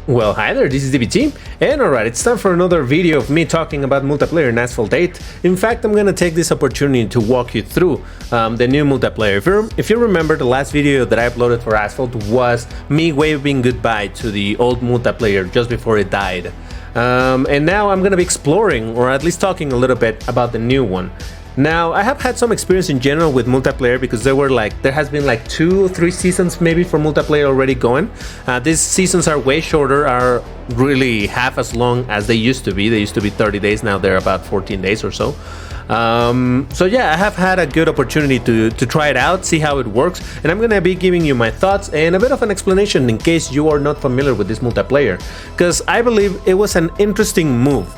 Well, hi there, this is DBT, and alright, it's time for another video of me talking about multiplayer in Asphalt 8. In fact, I'm gonna take this opportunity to walk you through the new multiplayer. If you remember, the last video that I uploaded for Asphalt was me waving goodbye to the old multiplayer just before it died. And now I'm gonna be exploring, or at least talking a little bit about the new one. Now, I have had some experience in general with multiplayer because there has been like 2 or 3 seasons maybe for multiplayer already going. These seasons are way shorter, are really half as long as they used to be. They used to be 30 days, now they're about 14 days or so. So yeah, I have had a good opportunity to try it out, see how it works, and I'm gonna be giving you my thoughts and a bit of an explanation in case you are not familiar with this multiplayer, because I believe it was an interesting move.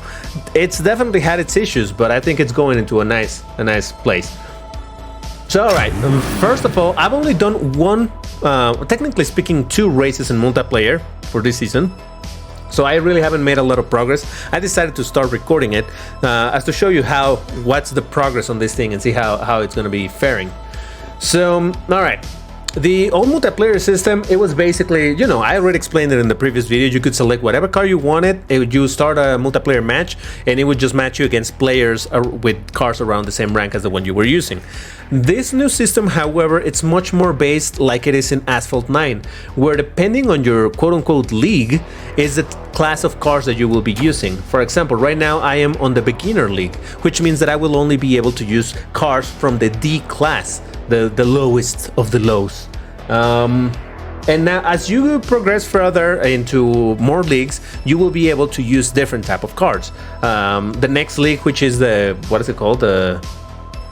It's definitely had its issues, but I think it's going into a nice place. So alright, first of all, I've only done one, technically speaking, 2 races in multiplayer for this season. So I really haven't made a lot of progress. I decided to start recording it as to show you what's the progress on this thing and see how it's going to be faring. So, alright. The old multiplayer system, it was basically, I already explained it in the previous video. You could select whatever car you wanted, you start a multiplayer match, and it would just match you against players with cars around the same rank as the one you were using. This new system, however, it's much more based like it is in Asphalt 9, where depending on your quote-unquote league is the class of cars that you will be using. For example, right now I am on the beginner league, which means that I will only be able to use cars from the D class, the lowest of the lows. And now as you progress further into more leagues, you will be able to use different type of cars. The next league, which is what is it called?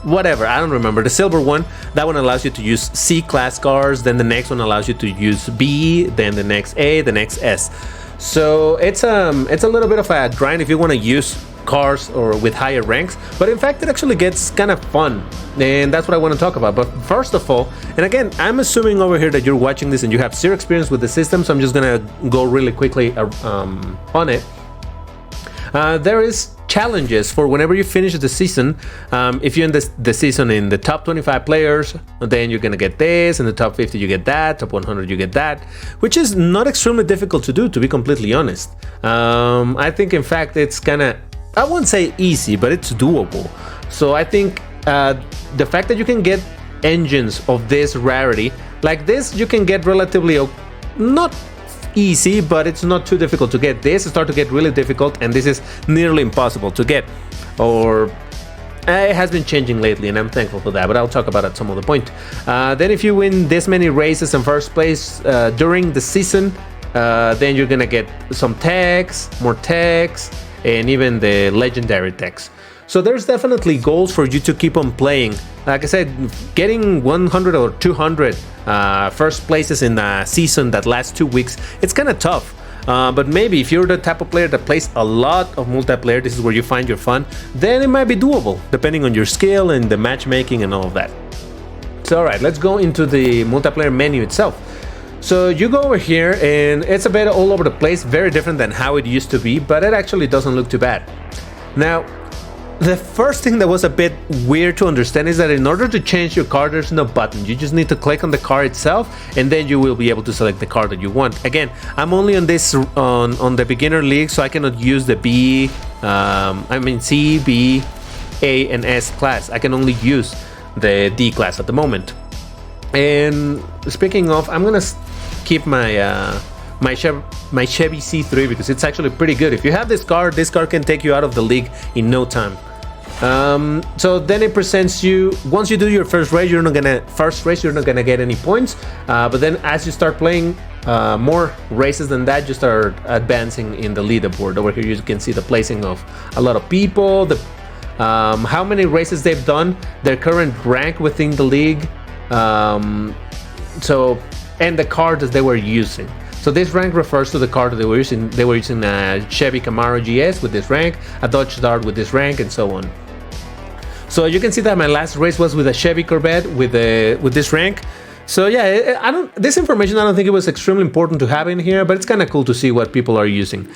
Whatever, I don't remember, the silver one, that one allows you to use C class cars, then the next one allows you to use B, then the next A, the next S. So it's a little bit of a grind if you want to use cars or with higher ranks, but in fact it actually gets kind of fun, and that's what I want to talk about. But first of all, and again, I'm assuming over here that you're watching this and you have zero experience with the system, so I'm just gonna go really quickly on it. There is challenges for whenever you finish the season. If you end the season in the top 25 players, then you're gonna get this, in the top 50 you get that, top 100 you get that, which is not extremely difficult to do, to be completely honest. I think in fact it's kinda, I wouldn't say easy, but it's doable. So I think the fact that you can get engines of this rarity, like this, you can get relatively not easy, but it's not too difficult to get. This start to get really difficult, and this is nearly impossible to get, or it has been changing lately, and I'm thankful for that, but I'll talk about it at some other point. Then if you win this many races in first place during the season, then you're gonna get some tags, more tags, and even the legendary tags. So there's definitely goals for you to keep on playing. Like I said, getting 100 or 200 first places in a season that lasts 2 weeks, it's kind of tough. But maybe if you're the type of player that plays a lot of multiplayer, this is where you find your fun, then it might be doable, depending on your skill and the matchmaking and all of that. So alright, let's go into the multiplayer menu itself. So you go over here, and it's a bit all over the place, very different than how it used to be, but it actually doesn't look too bad. Now, the first thing that was a bit weird to understand is that in order to change your car, there's no button. You just need to click on the car itself, and then you will be able to select the car that you want. Again, I'm only on this on the beginner league, so I cannot use the C, B, A, and S class. I can only use the D class at the moment. And speaking of, I'm gonna keep my my Chevy C3 because it's actually pretty good. If you have this car can take you out of the league in no time. So then it presents you, once you do your first race, you're not gonna get any points, but then as you start playing more races than that, you start advancing in the leaderboard. Over here you can see the placing of a lot of people, how many races they've done, their current rank within the league, and the car that they were using. So this rank refers to the car that they were using. They were using a Chevy Camaro GS with this rank, a Dodge Dart with this rank, and so on. So you can see that my last race was with a Chevy Corvette with this rank. So yeah, this information, I don't think it was extremely important to have in here, but it's kind of cool to see what people are using.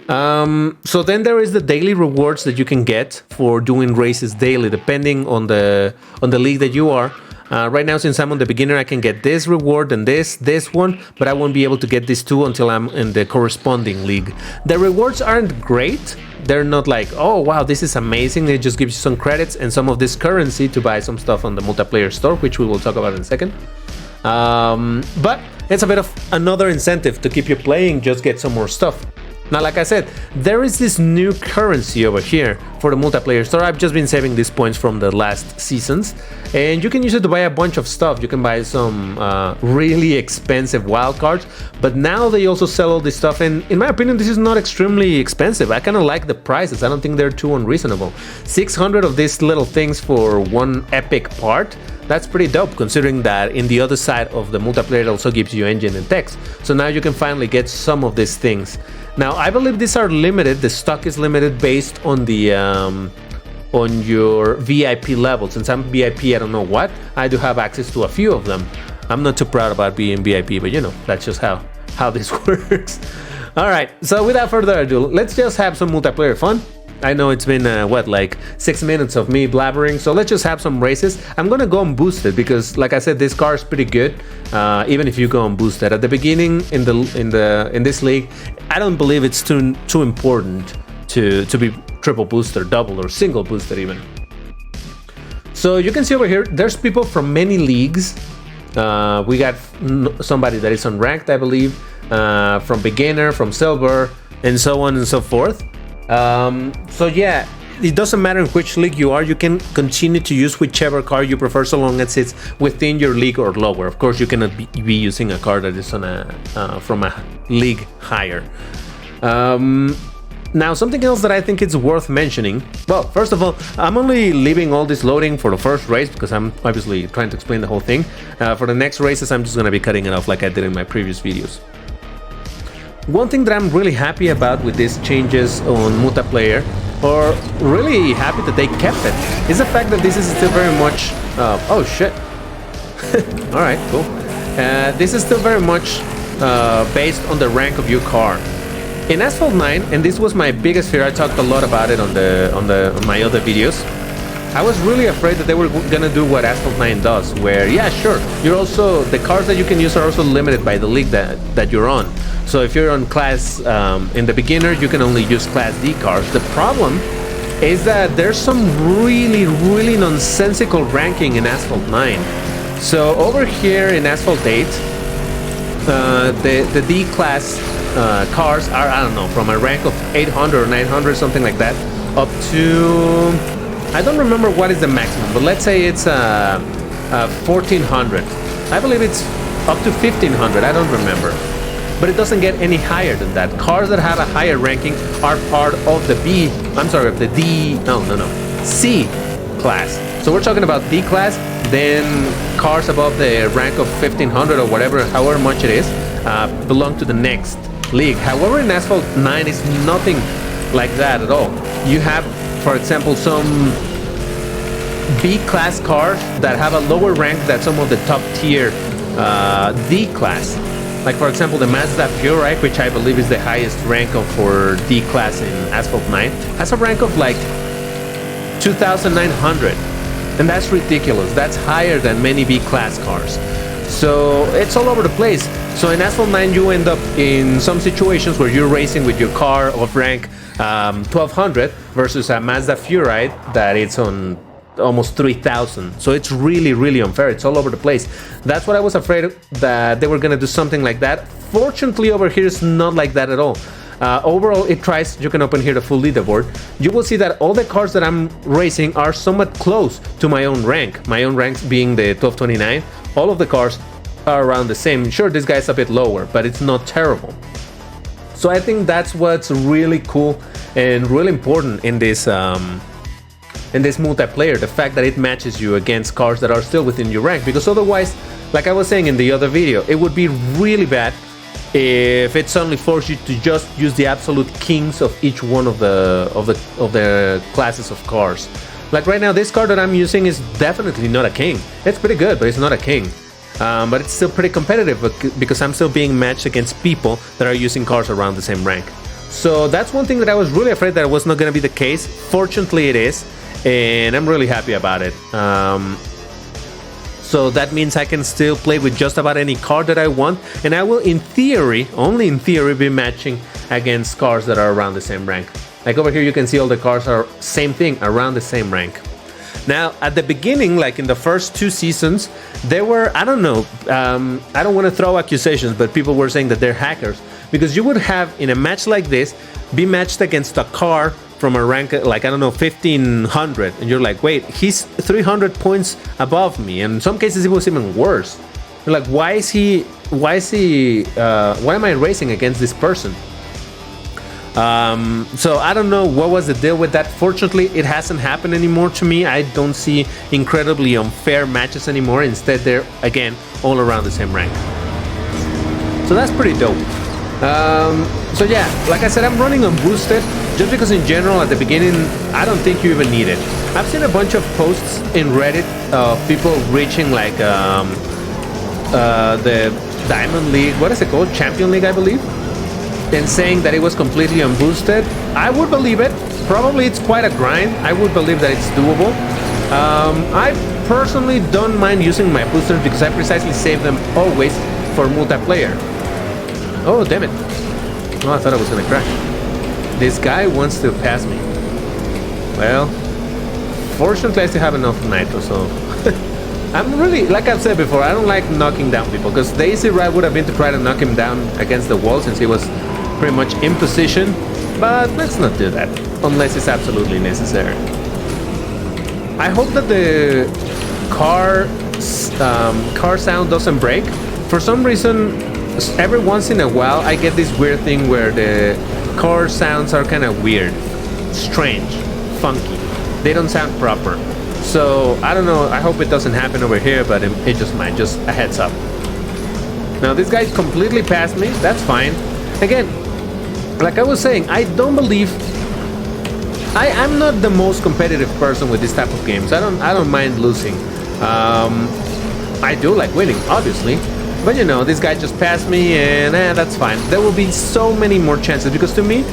So then there is the daily rewards that you can get for doing races daily, depending on the league that you are. Right now, since I'm on the beginner, I can get this reward and this one, but I won't be able to get these two until I'm in the corresponding league. The rewards aren't great. They're not like, oh wow, this is amazing. It just gives you some credits and some of this currency to buy some stuff on the multiplayer store, which we will talk about in a second. But it's a bit of another incentive to keep you playing, just get some more stuff. Now, like I said, there is this new currency over here for the multiplayer store. I've just been saving these points from the last seasons, and you can use it to buy a bunch of stuff. You can buy some really expensive wildcards, but now they also sell all this stuff, and in my opinion, this is not extremely expensive. I kind of like the prices. I don't think they're too unreasonable. 600 of these little things for one epic part. That's pretty dope, considering that in the other side of the multiplayer it also gives you engine and text. So now you can finally get some of these things. Now, I believe these are limited. The stock is limited based on the on your VIP level. Since I'm VIP, I don't know what. I do have access to a few of them. I'm not too proud about being VIP, but you know, that's just how this works. All right, so without further ado, let's just have some multiplayer fun. I know it's been, like 6 minutes of me blabbering, so let's just have some races. I'm gonna go on boosted because, like I said, this car is pretty good, even if you go on boosted. At the beginning in this league, I don't believe it's too important to be triple boosted, double or single boosted even. So you can see over here, there's people from many leagues. We got somebody that is unranked, I believe, from beginner, from silver, and so on and so forth. So yeah, it doesn't matter in which league you are, you can continue to use whichever car you prefer so long as it's within your league or lower. Of course, you cannot be using a car that is on from a league higher. Now, something else that I think is worth mentioning. Well, first of all, I'm only leaving all this loading for the first race because I'm obviously trying to explain the whole thing. For the next races, I'm just going to be cutting it off like I did in my previous videos. One thing that I'm really happy about with these changes on multiplayer, or really happy that they kept it, is the fact that this is still very much... oh shit. Alright, cool. This is still very much based on the rank of your car. In Asphalt 9, and this was my biggest fear, I talked a lot about it on my other videos, I was really afraid that they were gonna do what Asphalt 9 does, where, yeah, sure, you're also, the cars that you can use are also limited by the league that you're on. So if you're on class, in the beginner, you can only use class D cars. The problem is that there's some really nonsensical ranking in Asphalt 9. So over here in Asphalt 8, the D class cars are, I don't know, from a rank of 800 or 900, something like that, up to... I don't remember what is the maximum, but let's say it's 1400. I believe it's up to 1500, I don't remember. But it doesn't get any higher than that. Cars that have a higher ranking are part of the C class. So we're talking about D class, then cars above the rank of 1500 or whatever, however much it is, belong to the next league. However, in Asphalt 9, it's nothing like that at all. You have, for example, some B-class cars that have a lower rank than some of the top tier D-class. Like, for example, the Mazda Purite, which I believe is the highest rank for D-class in Asphalt 9, has a rank of like 2,900. And that's ridiculous. That's higher than many B-class cars. So it's all over the place. So in Asphalt 9, you end up in some situations where you're racing with your car of rank 1200 versus a Mazda Purite that it's on almost 3000. So it's really unfair. It's all over the place. That's what I was afraid that they were gonna do something like that. Fortunately, over here it's not like that at all. Overall, it tries. You can open here the full leaderboard. You will see that all the cars that I'm racing are somewhat close to my own rank. My own rank being the 1229. All of the cars are around the same. Sure, this guy's a bit lower, but it's not terrible. So I think that's what's really cool and really important in this multiplayer, the fact that it matches you against cars that are still within your rank, because otherwise, like I was saying in the other video, it would be really bad if it suddenly forced you to just use the absolute kings of each one of the classes of cars. Like right now, this car that I'm using is definitely not a king. It's pretty good, but it's not a king. But it's still pretty competitive because I'm still being matched against people that are using cars around the same rank. So that's one thing that I was really afraid that was not going to be the case. Fortunately, it is, and I'm really happy about it. So that means I can still play with just about any card that I want, and I will, in theory, only in theory, be matching against cards that are around the same rank. Like over here, you can see all the cards are same thing, around the same rank. Now, at the beginning, like in the first 2 seasons, there were, I don't know, I don't want to throw accusations, but people were saying that they're hackers, because you would have, in a match like this, be matched against a card from a rank, like, I don't know, 1500, and you're like, wait, he's 300 points above me, and in some cases it was even worse. You're like, why am I racing against this person? So I don't know what was the deal with that. Fortunately, it hasn't happened anymore to me. I don't see incredibly unfair matches anymore. Instead, they're, again, all around the same rank. So that's pretty dope. So yeah, like I said, I'm running unboosted, just because in general, at the beginning, I don't think you even need it. I've seen a bunch of posts in Reddit of people reaching like the Diamond League, what is it called? Champion League, I believe? And saying that it was completely unboosted. I would believe it. Probably it's quite a grind. I would believe that it's doable. I personally don't mind using my boosters because I precisely save them always for multiplayer. Oh, damn it. Oh, I thought I was gonna crash. This guy wants to pass me. Well, fortunately I still have enough nitro, so... I'm really, like I've said before, I don't like knocking down people, because the easy route would have been to try to knock him down against the wall since he was pretty much in position, but let's not do that, unless it's absolutely necessary. I hope that the car sound doesn't break. For some reason, every once in a while, I get this weird thing where the car sounds are kind of weird, strange, funky. They don't sound proper. So, I don't know, I hope it doesn't happen over here, but it just might, just a heads up. Now, this guy completely passed me, that's fine. Again, like I was saying, I don't believe... I'm not the most competitive person with this type of games. I don't mind losing. I do like winning, obviously. But you know, this guy just passed me, and that's fine. There will be so many more chances, because to me...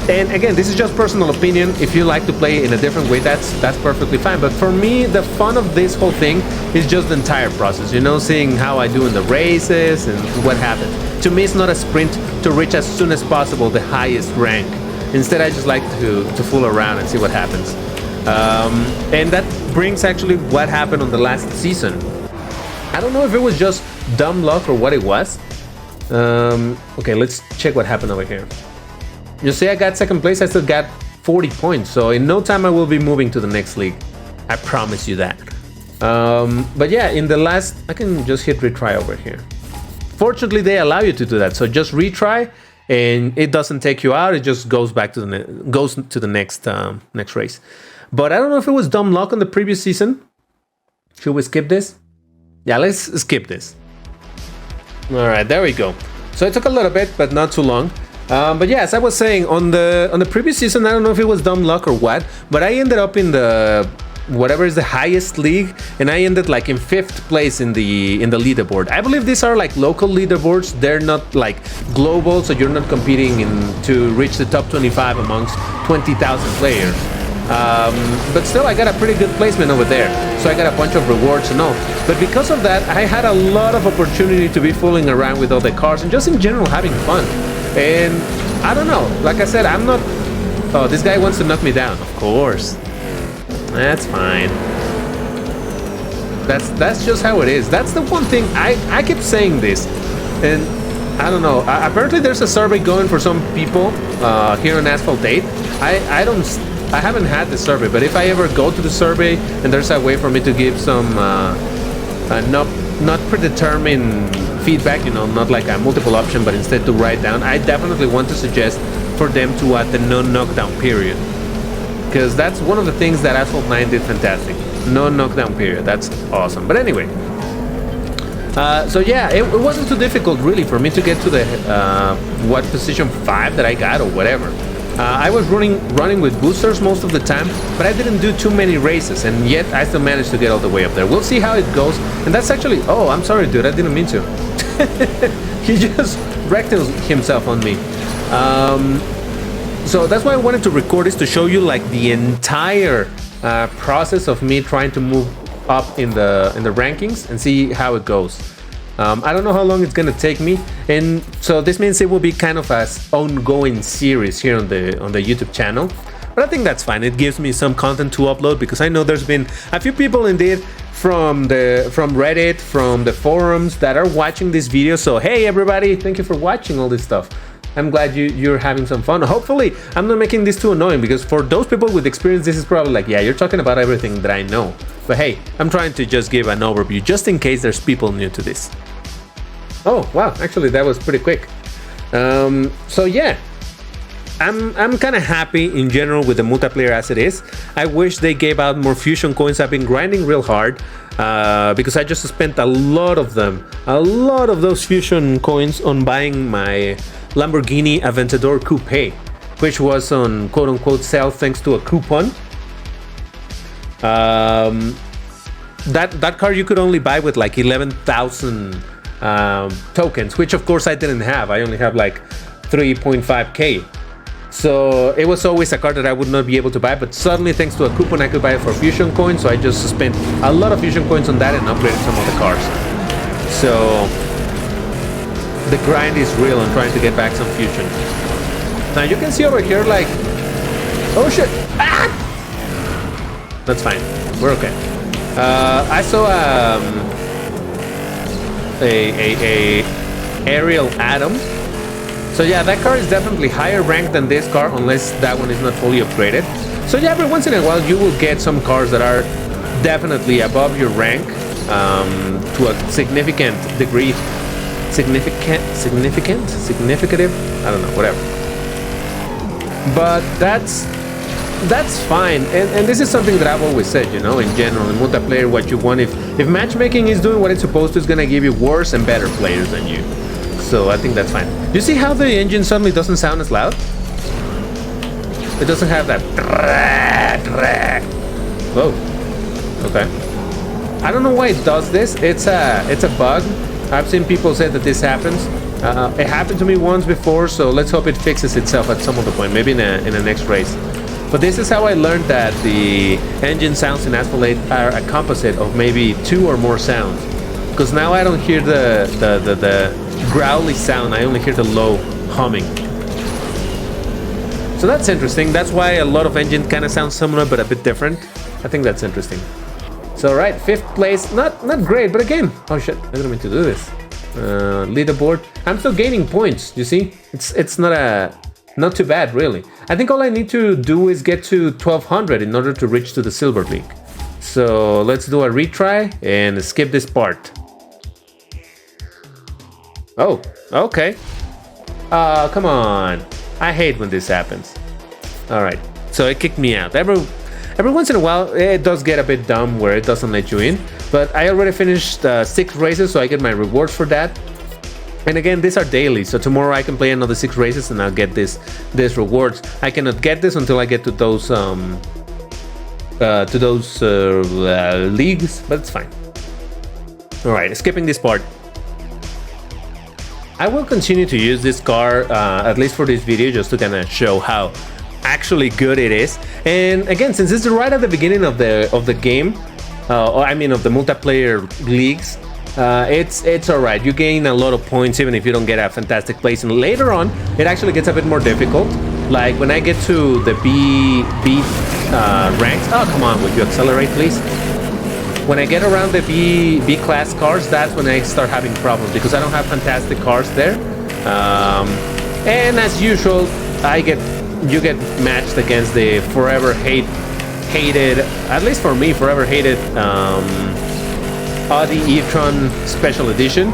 And again, this is just personal opinion. If you like to play in a different way, that's perfectly fine. But for me, the fun of this whole thing is just the entire process. You know, seeing how I do in the races and what happens. To me, it's not a sprint to reach as soon as possible the highest rank. Instead, I just like to fool around and see what happens. And that brings actually what happened on the last season. I don't know if it was just dumb luck or what it was. Okay, let's check what happened over here. You see, I got second place, I still got 40 points, so in no time I will be moving to the next league. I promise you that. But yeah, in the last, I can just hit retry over here. Fortunately, they allow you to do that, so just retry, and it doesn't take you out, it just goes back to the next race. But I don't know if it was dumb luck on the previous season. Should we skip this? Yeah, let's skip this. Alright, there we go. So it took a little bit, but not too long. But yeah, as I was saying, on the previous season, I don't know if it was dumb luck or what, but I ended up in the whatever is the highest league, and I ended like in 5th place in the leaderboard. I believe these are like local leaderboards. They're not like global, so you're not competing to reach the top 25 amongst 20,000 players. But still, I got a pretty good placement over there, so I got a bunch of rewards and all. But because of that, I had a lot of opportunity to be fooling around with all the cars and just in general having fun. And I don't know, like I said, I'm not... Oh, this guy wants to knock me down. Of course. That's fine. That's just how it is. That's the one thing, I keep saying this. And I don't know, apparently there's a survey going for some people here on Asphalt 8. I haven't had the survey, but if I ever go to the survey and there's a way for me to give some not predetermined feedback, you know, not like a multiple option, but instead to write down, I definitely want to suggest for them to add the no knockdown period, because that's one of the things that Asphalt 9 did fantastic. No knockdown period, that's awesome. But anyway, so yeah, it wasn't too difficult really for me to get to the what, position 5 that I got or whatever. I was running with boosters most of the time, but I didn't do too many races, and yet I still managed to get all the way up there. We'll see how it goes. And that's actually... Oh, I'm sorry, dude. I didn't mean to. He just wrecked himself on me. So that's why I wanted to record this, to show you like the entire process of me trying to move up in the rankings and see how it goes. I don't know how long it's gonna take me, and so this means it will be kind of an ongoing series here on the YouTube channel. But I think that's fine. It gives me some content to upload, because I know there's been a few people indeed from Reddit, from the forums, that are watching this video. So hey everybody, thank you for watching all this stuff. I'm glad you're having some fun. Hopefully I'm not making this too annoying, because for those people with experience, this is probably like, yeah, you're talking about everything that I know. But hey, I'm trying to just give an overview just in case there's people new to this. Oh wow, actually that was pretty quick. So yeah, I'm kind of happy in general with the multiplayer as it is. I wish they gave out more fusion coins. I've been grinding real hard because I just spent a lot of those fusion coins on buying my Lamborghini Aventador Coupe, which was on quote-unquote sale thanks to a coupon. That car you could only buy with like 11,000 tokens, which of course I didn't have. I only have like 3.5k. So it was always a car that I would not be able to buy, but suddenly thanks to a coupon I could buy it for fusion coins. So I just spent a lot of fusion coins on that and upgraded some of the cars. So the grind is real on trying to get back some fusion. Now you can see over here, like, oh shit, ah! That's fine, we're okay. I saw a aerial Atom. So yeah, that car is definitely higher ranked than this car, unless that one is not fully upgraded. So yeah, every once in a while you will get some cars that are definitely above your rank to a significant degree. Significant? I don't know, whatever. But that's fine, and this is something that I've always said, you know, in general, in multiplayer, what you want, if matchmaking is doing what it's supposed to, it's gonna give you worse and better players than you. So I think that's fine. You see how the engine suddenly doesn't sound as loud? It doesn't have that. Whoa. Okay. I don't know why it does this. It's a bug. I've seen people say that this happens. It happened to me once before, so let's hope it fixes itself at some other point, maybe in a next race. But this is how I learned that the engine sounds in Asphalt 8 are a composite of maybe 2 or more sounds. Because now I don't hear the growly sound, I only hear the low humming. So that's interesting. That's why a lot of engines kind of sound similar but a bit different. I think that's interesting. So right, 5th place, not great, but again, oh shit, I didn't mean to do this. Leaderboard, I'm still gaining points, you see? It's not too bad, really. I think all I need to do is get to 1200 in order to reach to the Silver League. So let's do a retry and skip this part. Oh, okay. Come on. I hate when this happens. Alright, so it kicked me out. Every once in a while, it does get a bit dumb where it doesn't let you in. But I already finished 6 races, so I get my rewards for that. And again, these are daily, so tomorrow I can play another 6 races and I'll get this rewards. I cannot get this until I get to those leagues, but it's fine. Alright, skipping this part. I will continue to use this car, at least for this video, just to kind of show how actually good it is. And again, since it's right at the beginning of the game, or I mean of the multiplayer leagues, it's alright. You gain a lot of points even if you don't get a fantastic place. And later on, it actually gets a bit more difficult. Like when I get to the B ranks. Oh, come on, would you accelerate, please? When I get around the B class cars, that's when I start having problems because I don't have fantastic cars there. And as usual, you get matched against the forever hated, at least for me, forever hated Audi e-tron Special Edition.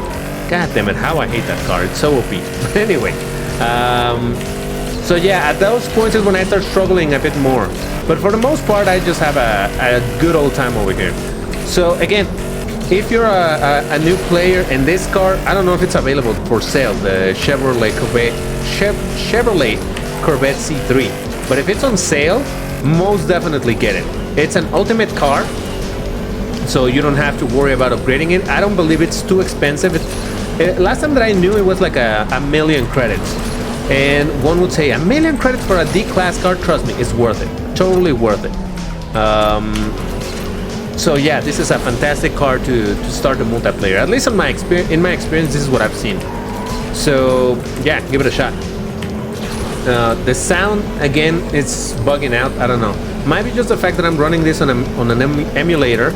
God damn it, how I hate that car. It's so OP. But anyway, so yeah, at those points is when I start struggling a bit more. But for the most part, I just have a good old time over here. So again, if you're a new player and this car, I don't know if it's available for sale, the Chevrolet Corvette C3. But if it's on sale, most definitely get it. It's an ultimate car, so you don't have to worry about upgrading it. I don't believe it's too expensive. Last time that I knew, it was like a million credits. And one would say, a million credits for a D-class car? Trust me, it's worth it. Totally worth it. So yeah, this is a fantastic car to start the multiplayer. At least in my experience, this is what I've seen. So yeah, give it a shot. The sound again, it's bugging out. I don't know. Might be just the fact that I'm running this on an emulator,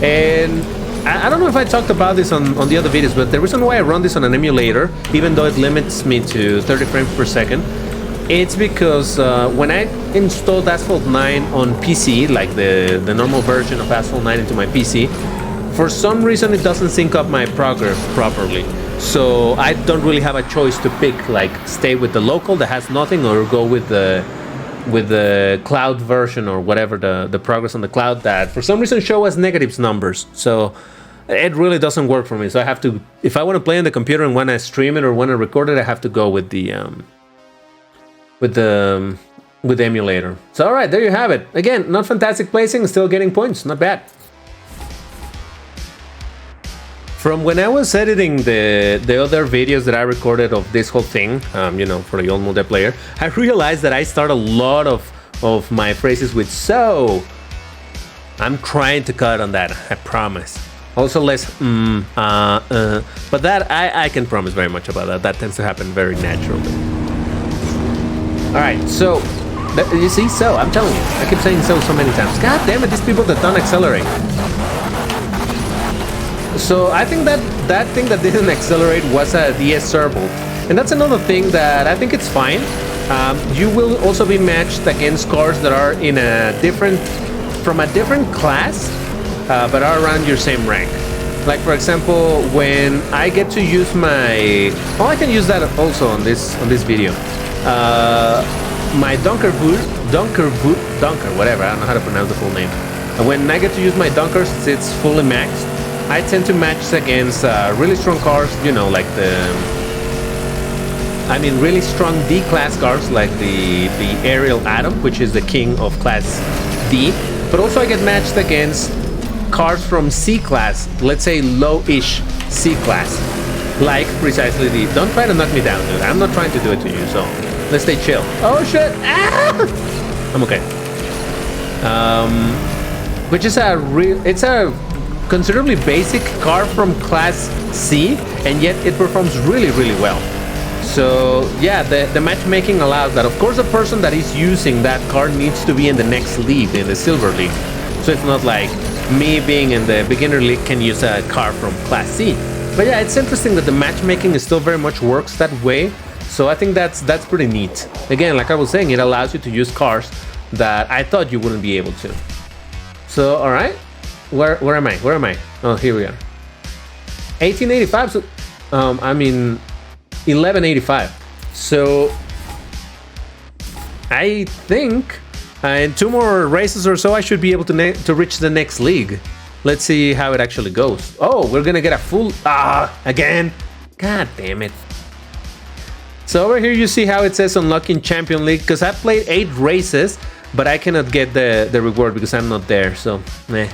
and I don't know if I talked about this on the other videos, but the reason why I run this on an emulator, even though it limits me to 30 frames per second, it's because when I installed Asphalt 9 on PC, like the normal version of Asphalt 9 into my PC, for some reason it doesn't sync up my progress properly. So I don't really have a choice to pick, like stay with the local that has nothing, or go with the cloud version, or whatever, the progress on the cloud that for some reason show us negatives numbers. So it really doesn't work for me. So I have to, if I want to play on the computer and want to stream it or want to record it, I have to go with the emulator. So all right, there you have it. Again, not fantastic placing, still getting points, not bad. From when I was editing the other videos that I recorded of this whole thing, you know, for the old multiplayer, I realized that I start a lot of my phrases with "so." I'm trying to cut on that, I promise. Also less but that I can promise very much about that. That tends to happen very naturally. All right, so you see, so I'm telling you, I keep saying so many times. God damn it, these people that don't accelerate. So I think that thing that didn't accelerate was a DS servo, and that's another thing that I think it's fine. You will also be matched against cars that are in from a different class, but are around your same rank. Like for example, when I get to use my, I can use that also on this video. My Dunker, whatever, I don't know how to pronounce the full name. And when I get to use my Dunkers, it's fully maxed. I tend to match against really strong cars, you know, like really strong D-class cars, like the Aerial Atom, which is the king of class D. But also I get matched against cars from C-class, let's say low-ish C-class, like precisely the, don't try to knock me down, dude, I'm not trying to do it to you, so let's stay chill. Oh shit, I'm okay. Which is it's a considerably basic car from class C, and yet it performs really well. So yeah, the matchmaking allows that. Of course, the person that is using that car needs to be in the next league, in the silver league. So it's not like me being in the beginner league can use a car from class C. But yeah, it's interesting that the matchmaking still very much works that way. So I think that's pretty neat. Again, like I was saying, it allows you to use cars that I thought you wouldn't be able to. So all right. Where am I? Oh, here we are. 1885. So, 1185. So, I think in 2 more races or so, I should be able to reach the next league. Let's see how it actually goes. Oh, we're gonna get a full again. God damn it. So over here, you see how it says unlocking Champion League, because I played 8 races. But I cannot get the reward because I'm not there, so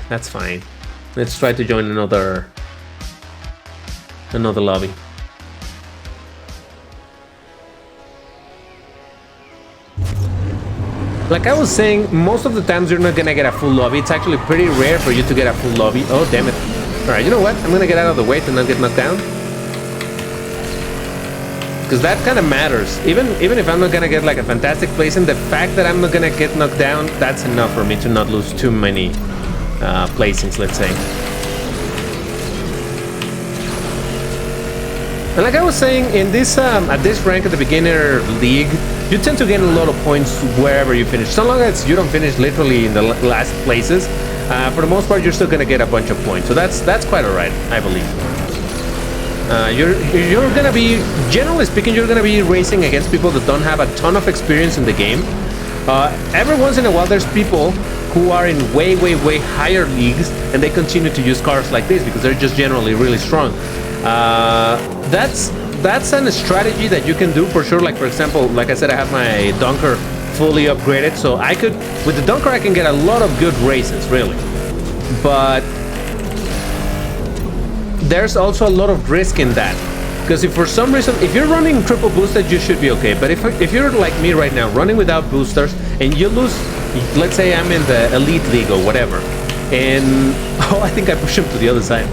that's fine. Let's try to join another lobby. Like I was saying, most of the times you're not gonna get a full lobby. It's actually pretty rare for you to get a full lobby. Oh damn it. Alright, you know what? I'm gonna get out of the way to not get knocked down. Because that kind of matters. Even if I'm not gonna get like a fantastic placing, the fact that I'm not gonna get knocked down, that's enough for me to not lose too many placings, let's say. And like I was saying, in this at this rank at the beginner league, you tend to gain a lot of points wherever you finish. So long as you don't finish literally in the last places, for the most part, you're still gonna get a bunch of points. So that's quite alright, I believe. You're gonna be, generally speaking, you're gonna be racing against people that don't have a ton of experience in the game. Every once in a while, there's people who are in way higher leagues, and they continue to use cars like this because they're just generally really strong. That's a strategy that you can do for sure. Like for example, like I said, I have my Dunker fully upgraded, so I could, with the Dunker, I can get a lot of good races, really. But there's also a lot of risk in that, because if for some reason, if you're running triple boosted, you should be okay. But if you're like me right now, running without boosters, and you lose, let's say I'm in the elite league or whatever, And oh, I think I pushed him to the other side.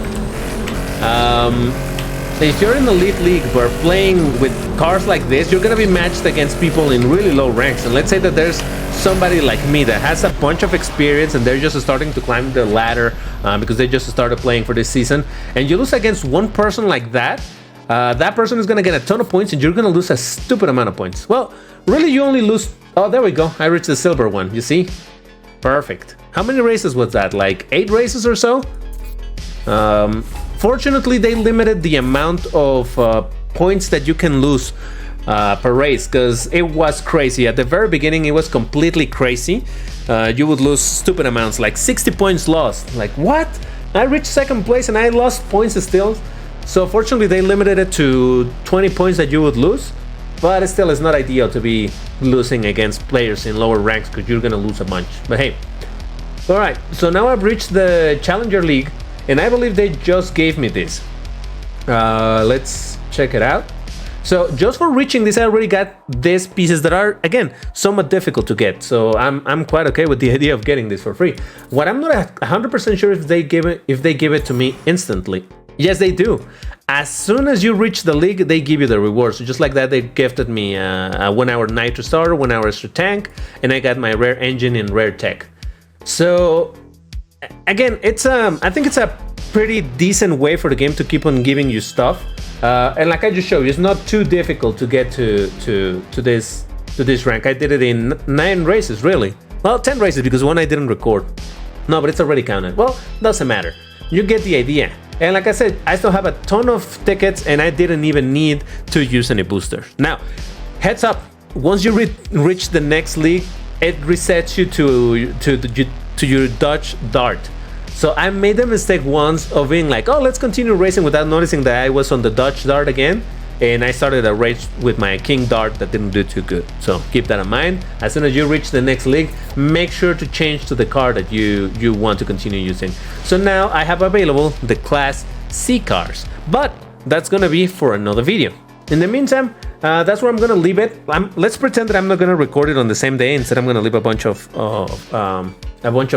If you're in the Elite League where playing with cars like this, you're gonna be matched against people in really low ranks. And let's say that there's somebody like me that has a bunch of experience and they're just starting to climb the ladder because they just started playing for this season, and you lose against one person like that, that person is gonna get a ton of points and you're gonna lose a stupid amount of points. Well, really you only lose... Oh, there we go. I reached the silver one, you see? Perfect. How many races was that? Like 8 races or so? Fortunately, they limited the amount of points that you can lose per race, because it was crazy. At the very beginning, it was completely crazy. You would lose stupid amounts, like 60 points lost. Like, what? I reached second place and I lost points still. So fortunately, they limited it to 20 points that you would lose. But still, it's not ideal to be losing against players in lower ranks, because you're gonna lose a bunch. But hey, all right. So now I've reached the Challenger League. And I believe they just gave me this. Let's check it out. So just for reaching this, I already got these pieces that are, again, somewhat difficult to get. So I'm quite okay with the idea of getting this for free. What I'm not 100% sure if they give it to me instantly. Yes, they do. As soon as you reach the league, they give you the rewards. So just like that, they gifted me a 1 hour nitro starter, 1 hour extra tank, and I got my rare engine and rare tech. So again, it's I think it's a pretty decent way for the game to keep on giving you stuff, and like I just showed you, it's not too difficult to get to this rank. I did it in 9 races, really. Well, 10 races, because one I didn't record. No, but it's already counted. Well, doesn't matter. You get the idea. And like I said, I still have a ton of tickets, and I didn't even need to use any boosters. Now, heads up, once you reach the next league, it resets you to your Dutch Dart. So I made the mistake once of being like, oh, let's continue racing, without noticing that I was on the Dutch Dart again. And I started a race with my King Dart that didn't do too good. So keep that in mind. As soon as you reach the next league, make sure to change to the car that you want to continue using. So now I have available the Class C cars. But that's gonna be for another video. In the meantime, that's where I'm gonna leave it. Let's pretend that I'm not gonna record it on the same day. Instead, I'm gonna leave a bunch of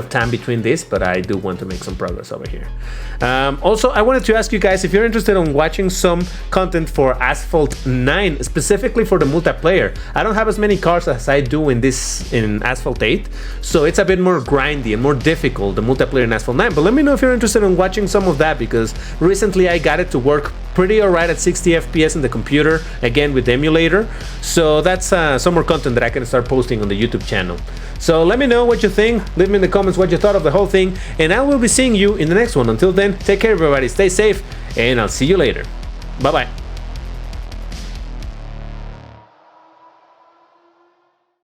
time between this, but I do want to make some progress over here. Also, I wanted to ask you guys if you're interested in watching some content for Asphalt 9, specifically for the multiplayer. I don't have as many cars as I do in Asphalt 8, so it's a bit more grindy and more difficult, the multiplayer in Asphalt 9. But let me know if you're interested in watching some of that, because recently I got it to work pretty alright at 60 FPS in the computer, again with the emulator. So that's some more content that I can start posting on the YouTube channel. So let me know what you think. Leave me in the comments what you thought of the whole thing, and I will be seeing you in the next one. Until then, take care everybody, stay safe, and I'll see you later. Bye bye.